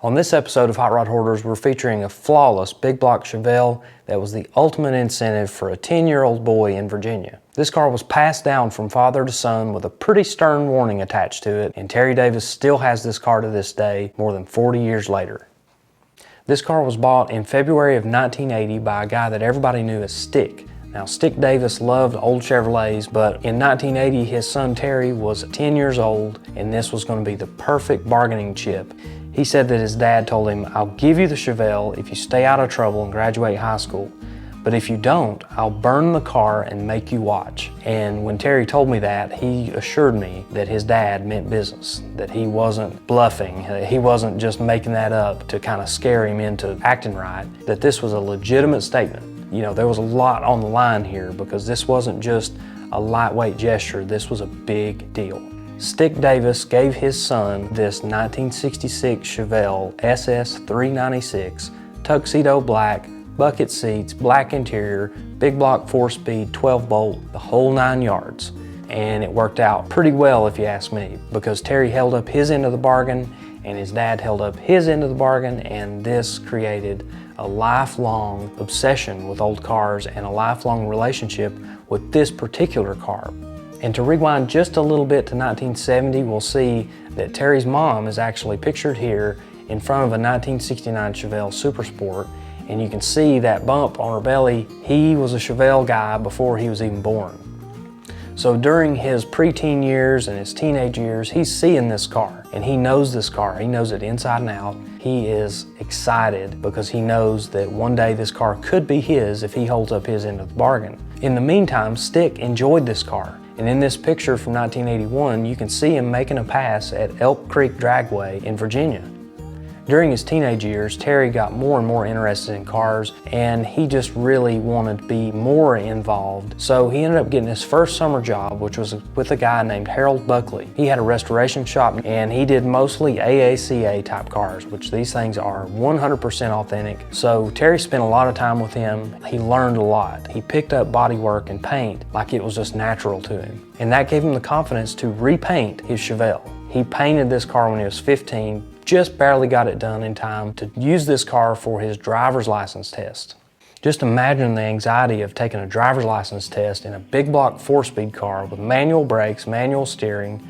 On this episode of Hot Rod Hoarders, we're featuring a flawless big block Chevelle that was the ultimate incentive for a 10-year-old boy in Virginia. This car was passed down from father to son with a pretty stern warning attached to it, and Terry Davis still has this car to this day, more than 40 years later. This car was bought in February of 1980 by a guy that everybody knew as Stick. Now, Stick Davis loved old Chevrolets, but in 1980 his son Terry was 10 years old, and this was going to be the perfect bargaining chip. He said that his dad told him, "I'll give you the Chevelle if you stay out of trouble and graduate high school, but if you don't, I'll burn the car and make you watch." And when Terry told me that, he assured me that his dad meant business, that he wasn't bluffing, he wasn't just making that up to kind of scare him into acting right, that this was a legitimate statement. You know, there was a lot on the line here because this wasn't just a lightweight gesture, this was a big deal. Stick Davis gave his son this 1966 Chevelle SS 396, Tuxedo Black, bucket seats, black interior, big block 4-speed, 12-bolt, the whole 9 yards. And it worked out pretty well if you ask me, because Terry held up his end of the bargain and his dad held up his end of the bargain, and this created a lifelong obsession with old cars and a lifelong relationship with this particular car. And to rewind just a little bit to 1970, we'll see that Terry's mom is actually pictured here in front of a 1969 Chevelle Super Sport, and you can see that bump on her belly. He was a Chevelle guy before he was even born. So during his preteen years and his teenage years, he's seeing this car, and he knows this car. He knows it inside and out. He is excited because he knows that one day this car could be his if he holds up his end of the bargain. In the meantime, Stick enjoyed this car. And in this picture from 1981, you can see him making a pass at Elk Creek Dragway in Virginia. During his teenage years, Terry got more and more interested in cars, and he just really wanted to be more involved. So he ended up getting his first summer job, which was with a guy named Harold Buckley. He had a restoration shop, and he did mostly AACA type cars, which these things are 100% authentic. So Terry spent a lot of time with him. He learned a lot. He picked up bodywork and paint like it was just natural to him. And that gave him the confidence to repaint his Chevelle. He painted this car when he was 15, just barely got it done in time to use this car for his driver's license test. Just imagine the anxiety of taking a driver's license test in a big block 4-speed car with manual brakes, manual steering,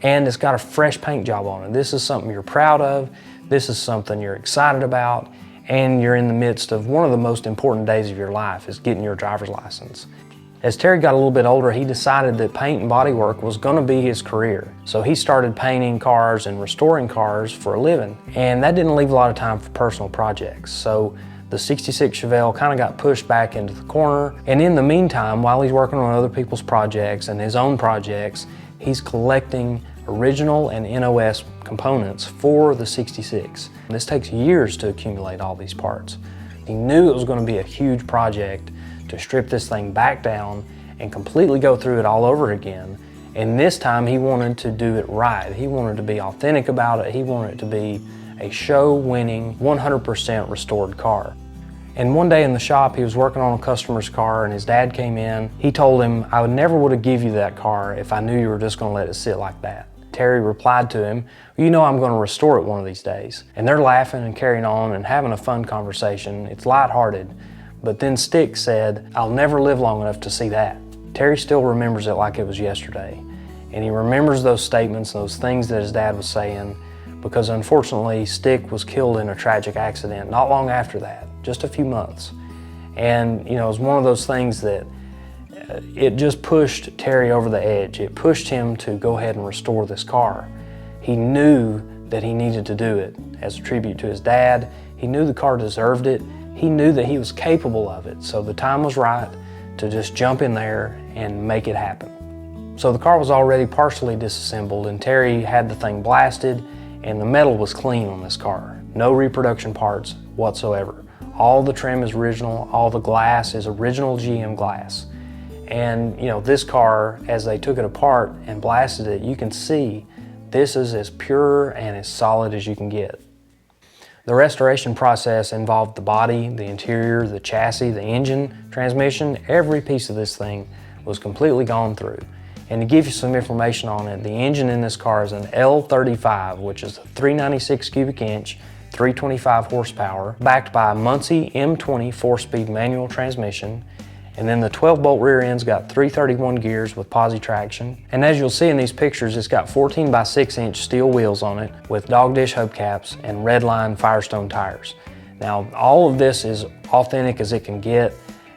and it's got a fresh paint job on it. This is something you're proud of, this is something you're excited about, and you're in the midst of one of the most important days of your life, is getting your driver's license. As Terry got a little bit older, he decided that paint and body work was going to be his career. So he started painting cars and restoring cars for a living. And that didn't leave a lot of time for personal projects. So the 66 Chevelle kind of got pushed back into the corner. And in the meantime, while he's working on other people's projects and his own projects, he's collecting original and NOS components for the 66. This takes years to accumulate all these parts. He knew it was going to be a huge project to strip this thing back down and completely go through it all over again. And this time he wanted to do it right. He wanted to be authentic about it. He wanted it to be a show-winning, 100% restored car. And one day in the shop, he was working on a customer's car and his dad came in. He told him, "I never would have given you that car if I knew you were just going to let it sit like that." Terry replied to him, "You know I'm going to restore it one of these days." And they're laughing and carrying on and having a fun conversation. It's lighthearted. But then Stick said, "I'll never live long enough to see that." Terry still remembers it like it was yesterday. And he remembers those statements, those things that his dad was saying, because unfortunately Stick was killed in a tragic accident not long after that, just a few months. And you know, it was one of those things that it just pushed Terry over the edge. It pushed him to go ahead and restore this car. He knew that he needed to do it as a tribute to his dad. He knew the car deserved it. He knew that he was capable of it, so the time was right to just jump in there and make it happen. So the car was already partially disassembled, and Terry had the thing blasted, and the metal was clean on this car. No reproduction parts whatsoever. All the trim is original, all the glass is original GM glass. And you know, this car, as they took it apart and blasted it, you can see this is as pure and as solid as you can get. The restoration process involved the body, the interior, the chassis, the engine, transmission. Every piece of this thing was completely gone through. And to give you some information on it, the engine in this car is an L35, which is a 396 cubic inch, 325 horsepower, backed by a Muncie M20 4-speed manual transmission. And then the 12-bolt rear end's got 331 gears with posi traction. And as you'll see in these pictures, it's got 14 by 6-inch steel wheels on it with dog dish hubcaps and Redline Firestone tires. Now, all of this is authentic as it can get,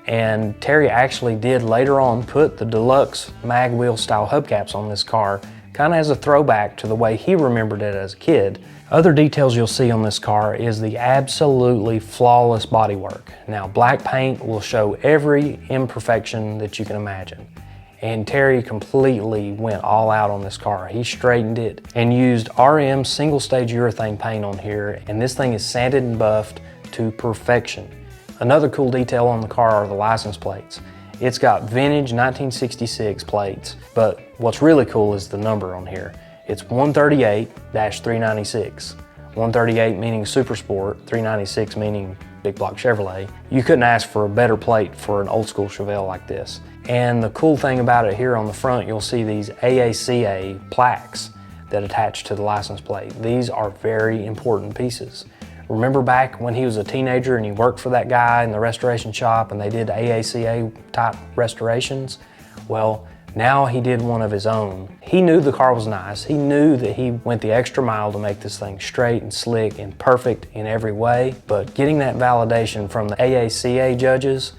and Terry actually did later on put the deluxe mag wheel style hubcaps on this car, kind of as a throwback to the way he remembered it as a kid. Other details you'll see on this car is the absolutely flawless bodywork. Now, black paint will show every imperfection that you can imagine. And Terry completely went all out on this car. He straightened it and used RM single stage urethane paint on here, and this thing is sanded and buffed to perfection. Another cool detail on the car are the license plates. It's got vintage 1966 plates, but what's really cool is the number on here. It's 138-396. 138 meaning Super Sport, 396 meaning Big Block Chevrolet. You couldn't ask for a better plate for an old school Chevelle like this. And the cool thing about it, here on the front, you'll see these AACA plaques that attach to the license plate. These are very important pieces. Remember back when he was a teenager and he worked for that guy in the restoration shop and they did AACA type restorations? Well, now he did one of his own. He knew the car was nice. He knew that he went the extra mile to make this thing straight and slick and perfect in every way, but getting that validation from the AACA judges,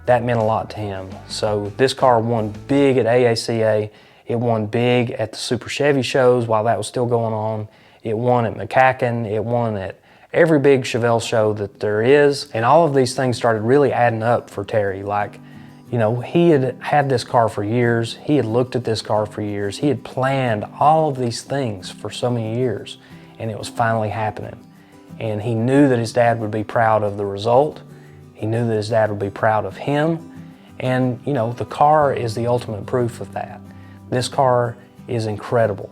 that meant a lot to him. So this car won big at AACA. It won big at the Super Chevy shows while that was still going on. It won at McCacken. It won at every big Chevelle show that there is. And all of these things started really adding up for Terry. Like, you know, he had had this car for years. He had looked at this car for years. He had planned all of these things for so many years, and it was finally happening. And he knew that his dad would be proud of the result. He knew that his dad would be proud of him. And, you know, the car is the ultimate proof of that. This car is incredible.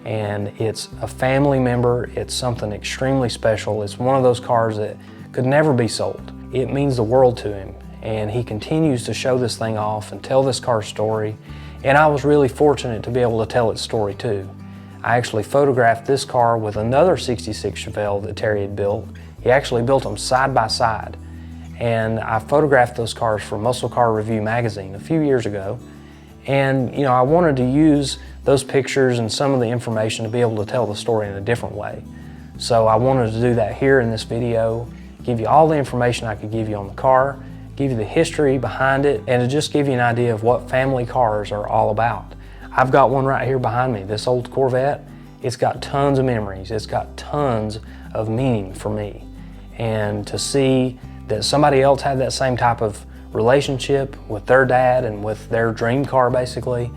And it's a family member. It's something extremely special. It's one of those cars that could never be sold. It means the world to him. And he continues to show this thing off and tell this car's story. And I was really fortunate to be able to tell its story too. I actually photographed this car with another 66 Chevelle that Terry had built. He actually built them side by side. And I photographed those cars for Musclecar Review magazine a few years ago. And you know, I wanted to use those pictures and some of the information to be able to tell the story in a different way. So I wanted to do that here in this video, give you all the information I could give you on the car, give you the history behind it, and to just give you an idea of what family cars are all about. I've got one right here behind me, this old Corvette. It's got tons of memories. It's got tons of meaning for me. And to see that somebody else had that same type of relationship with their dad and with their dream car basically,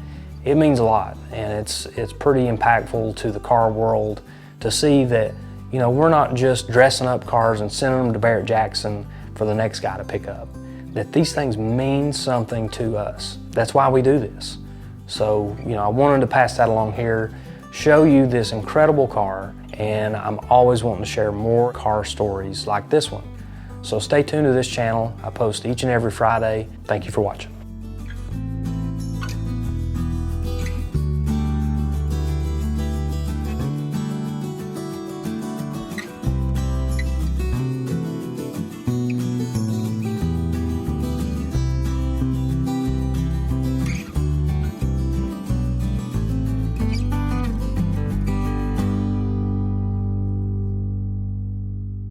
it means a lot. And it's pretty impactful to the car world to see that, you know, we're not just dressing up cars and sending them to Barrett-Jackson for the next guy to pick up. That these things mean something to us. That's why we do this. So, you know, I wanted to pass that along here, show you this incredible car, and I'm always wanting to share more car stories like this one. So stay tuned to this channel. I post each and every Friday. Thank you for watching.